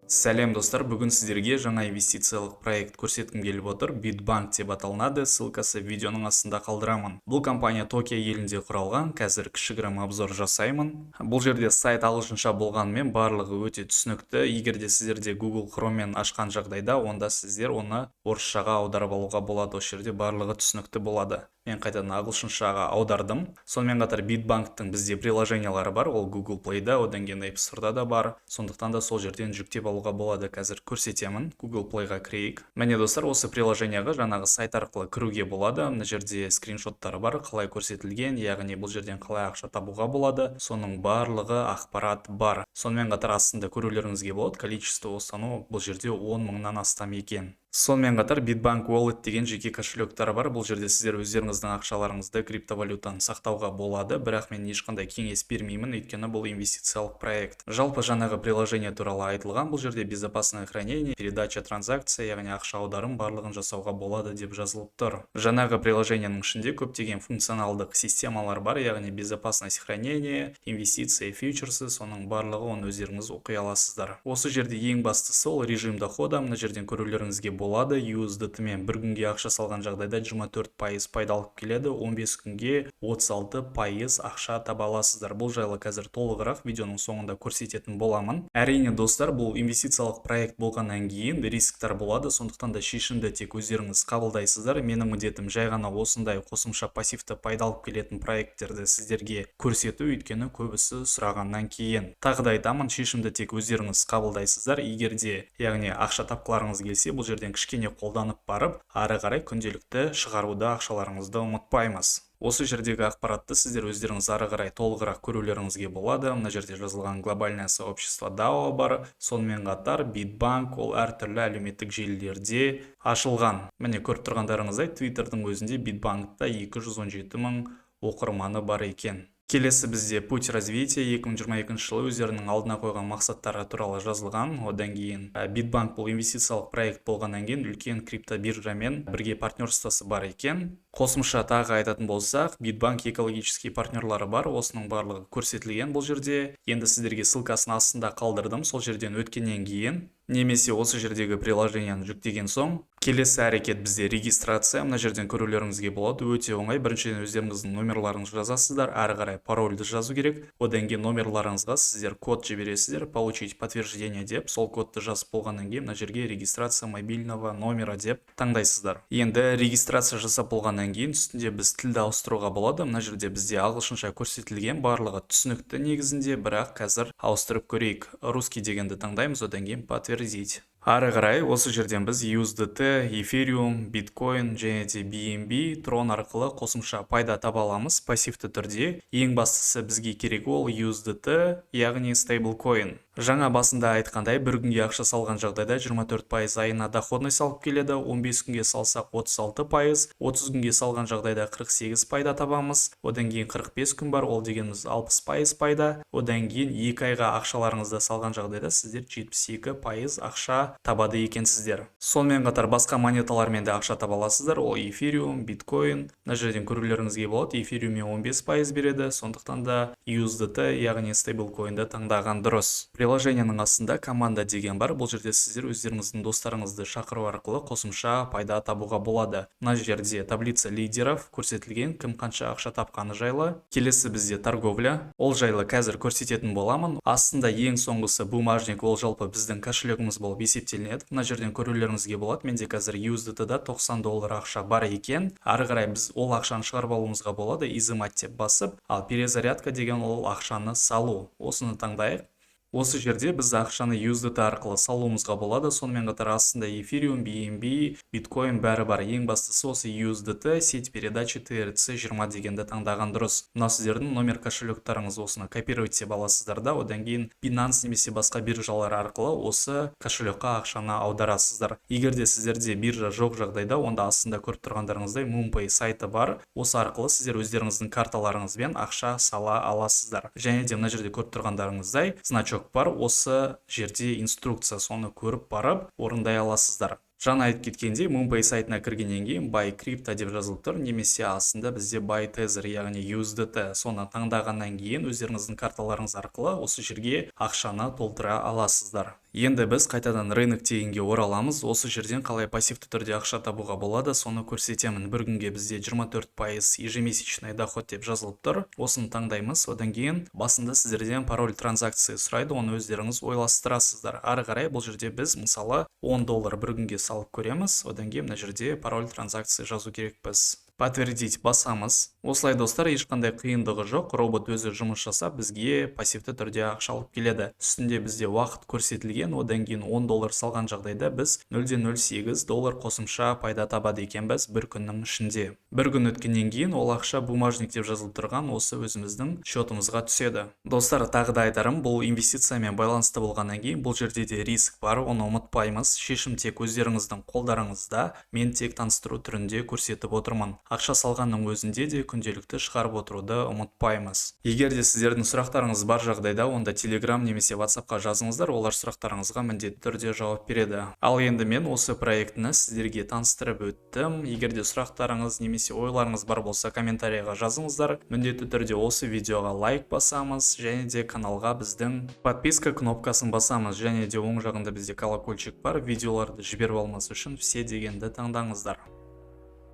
Сәлем достар, бүгін сіздерге жаңа инвестициялық проект көрсеткім келіп отыр. Bitbank деп аталынады, ссылкасы видеоның астында қалдырамын. Бұл компания Токио елінде құралған, қазір кішігірім обзор жасаймын. Бұл жерде сайт ағылшынша болғанымен барлығы өте түсінікті. Егер де сіздерде Google Chrome'мен ашқан жағдайда, онда сіздер оны орысшаға аударып алуға болады. Осы жерде барлығы түсінікті болады. Мен қайтадан ағылшыншаға аудардым. Сонымен қатар Bitbank'тың бізде приложениялары бар, ол Google Play'да, одан кейін App Store'да да бар. Сондықтан да сол жерден жүктеп алуға болады. Қазір көрсетемін. Google Play'ға кірейік. Міне достар, осы приложенияға жаңағы сайт арқылы кіруге болады. Мына жерде скриншоттары бар, қалай көрсетілген, яғни бұл жерден қалай ақша табуға болады. Соның барлығы ақпарат бар. Сонымен қатар астында көрулеріңізге болады, количество ұсыну бұл жерде 10 мыңнан астам екен. Сонымен қатар Bitbank Wallet деген жеке кошелектері бар. Бұл жерде сіздер өздеріңіздің ақшаларыңызды криптовалютаны сақтауға болады, бірақ мен ешқандай кеңес бермеймін, өйткені бұл инвестициялық проект. Жалпы жаңағы приложение туралы айтылған, бұл жерде безопасное хранение, передача транзакция, яғни ақша аударым барлығын жасауға болады деп жазылып тұр. Жаңағы приложениенің ішінде көптеген функционалдық системалар бар, яғни безопасность хранение, инвестиция, фьючерсы, соның барлығы оны өздеріңіз оқи аласыздар. Осы жерде ең бастысы ол режим дохода. Мына жерден көрулеріңізге болады. USDT-мен бір күнге ақша салған жағдайда 24% пайда алып келеді, 15 күнге 36% ақша таба аласыздар. Бұл жайлы қазір толығырақ видеоның соңында көрсететін боламын. Әрине достар, бұл инвестициялық проект болғаннан кейін рисктер болады, сондықтан да шешімді тек өздеріңіз қабылдайсыздар. Менің міндетім жай ғана осындай қосымша пассивті пайда алып келетін проекттерді сіздерге көрсету, өйткені көбісі сұрағаннан кейін. Тағы да айтамын, шешімді тек өздеріңіз қабылдайсыздар. Егер де, яғни ақша тапқыларыңыз келсе, бұл жерден кішкене қолданып барып, ары қарай күнделікті шығаруда ақшаларыңызды ұмытпаймыз. Осы жердегі ақпаратты сіздер өздеріңіз ары қарай толығырақ көрулеріңізге болады. Мына жерде жазылған глобальное сообщество DAO бар. Сонымен қатар Bitbank ол әртүрлі әлеуметтік желілерде ашылған. Міне көріп тұрғандарыңыздай, Twitter'дың өзінде Bitbank'та 217 мың оқырманы бар екен. Келесі бізде путь развития 2022 жылы өздерінің алдына қойған мақсаттары туралы жазылған. Одан кейін Bitbank бұл инвестициялық проект болғаннан кейін үлкен криптобиржамен бірге партнерствосы бар екен. Қосымша тағы айтатын болсақ, Bitbank экологический партнерлары бар, осының барлығы көрсетілген бұл жерде. Енді сіздерге ссылкасын астында қалдырдым, сол жерден өткеннен кейін немесе осы жердегі приложенияны жүктеген соң келесі әрекет бізде регистрация. Мына жерден көрулеріңізге болады, өте оңай. Біріншіден өздеріңіздің номерларыңызды жазасыздар, ары қарай парольді жазу керек. Одан кейін номерларыңызға сіздер код жібересіздер, получить подтверждение деп, сол кодты жазып болғаннан кейін мына жерге регистрация мобильного номера деп таңдайсыздар. Енді регистрация жасап болғаннан кейін үстінде біз тілді ауыстыруға болады. Мына жерде бізде ағылшынша көрсетілген, барлығы түсінікті негізінде, бірақ қазір ауыстырып көрейік. Русский дегенді таңдаймыз, одан кейін подтвердить. Ары қарай осы жерден біз USDT, Ethereum, Bitcoin және де BNB, Tron арқылы қосымша пайда таба аламыз пассивті түрде. Ең бастысы бізге керек ол USDT, яғни stablecoin. Жаңа басында айтқандай, бір күнге ақша салған жағдайда 24% айына доходность алып келеді, 15 күнге салсақ 36%, 30 күнге салған жағдайда 48% пайда табамыз, одан кейін 45 күн бар, ол дегеніміз 60% пайда, одан кейін 2 айға ақшаларыңызды салған жағдайда сіздер 72% ақша табады екенсіздер. Сонымен қатар басқа монеталармен де ақша таба аласыздар, ол Ethereum, Bitcoin. Мына жерден көрулеріңізге болады, Ethereum 15% береді, сондықтан да USDT, яғни stablecoin'ді таңдаған дұрыс. Приложенияның астында команда деген бар. Бұл жерде сіздер өздеріңіздің достарыңызды шақыру арқылы қосымша пайда табуға болады. Мына жерде таблица лидеров көрсетілген, кім қанша ақша тапқаны жайлы. Келесі бізде торговля. Ол жайлы қазір көрсететін боламын. Астында ең соңғысы бумажник, ол жалпы біздің кошелегіміз болып есептелінеді. Мына жерден көрулеріңізге болады. Менде қазір USDT-да $90 ақша бар екен. Ары қарай біз ол ақшаны шығарып алуымызға болады. Изымать деп басып, ал перезарядка деген ол ақшаны салу. Осыны таңдайық. Осы жерде біз ақшаны USDT арқылы салуымызға болады. Сонымен қатар астында Ethereum, BNB, Bitcoin бәрі бар. Ең бастысы осы USDT, сеть передачи TRC20 дегенді таңдаған дұрыс. Мына сіздердің номер кошелектарыңыз осыны копировать деп аласыздар да, одан кейін Binance немесе басқа биржалар арқылы осы кошелекқа ақшаны аударасыздар. Егер де сіздерде биржа жоқ жағдайда, онда астында көріп тұрғандарыңыздай MoonPay сайты бар. Осы арқылы сіздер өздеріңіздің карталарыңызбен ақша сала аласыздар. Және де мына жерде көріп тұрғандарыңыздай значок бар, осы жерде инструкция, соны көріп барып орындай аласыздар. Жаңа айтып кеткенде, MoonPay сайтына кіргеннен кейін Buy Crypto деп жазылып тұр, немесе астында бізде Buy Tether, яғни USDT. Соны таңдағаннан кейін өздеріңіздің карталарыңыз арқылы осы жерге ақшаны толтыра аласыздар. Енді біз қайтадан рынок тегінге ораламыз. Осы жерден қалай пассивті түрде ақша табуға болады, соны көрсетемін. Бір күнге бізде 24% ежемесячный доход деп жазылып тұр. Осыны таңдаймыз. Одан кейін басында сіздерден пароль транзакция сұрайды, оны өздеріңіз ойластырасыздар. Ары қарай бұл жерде біз мысалы $10 бір күнге салып көреміз. Одан кейін мына жерде пароль транзакция жазу керекпіз. Подтвердить басамыз. Осылай достар, ешқандай қиындығы жоқ. Робот өзі жұмыс жасап бізге пассивті түрде ақша алып келеді. Үстінде бізде уақыт көрсетілген. Одан кейін $10 салған жағдайда біз $0.08 қосымша пайда табады екенбіз бір күннің ішінде. Бір күн өткеннен кейін ол ақша бумажник деп жазылып тұрған осы өзіміздің счетымызға түседі. Достар, тағы да айтарым, бұл инвестициямен байланысты болғаннан кейін бұл жерде де риск бар, оны ұмытпаймыз. Шешім тек өздеріңіздің қолдарыңызда. Мен тек таныстыру түрінде көрсетіп отырмын. Ақша салғанның өзінде де күнделікті шығарып отыруды ұмытпаймыз. Егер де сіздердің сұрақтарыңыз бар жағдайда, онда Telegram немесе WhatsApp-қа жазыңыздар, олар сұрақтарыңызға міндетті түрде жауап береді. Ал енді мен осы проектіні сіздерге таныстырып өттім. Егер де сұрақтарыңыз немесе ойларыңыз бар болса, комментарийға жазыңыздар. Міндетті түрде осы видеоға лайк басамыз, және де каналға біздің подписка кнопкасын басамыз, және де оң жағында бізде колокольчик бар. Видеоларды жіберіп алмас үшін все дегенді таңдаңыздар.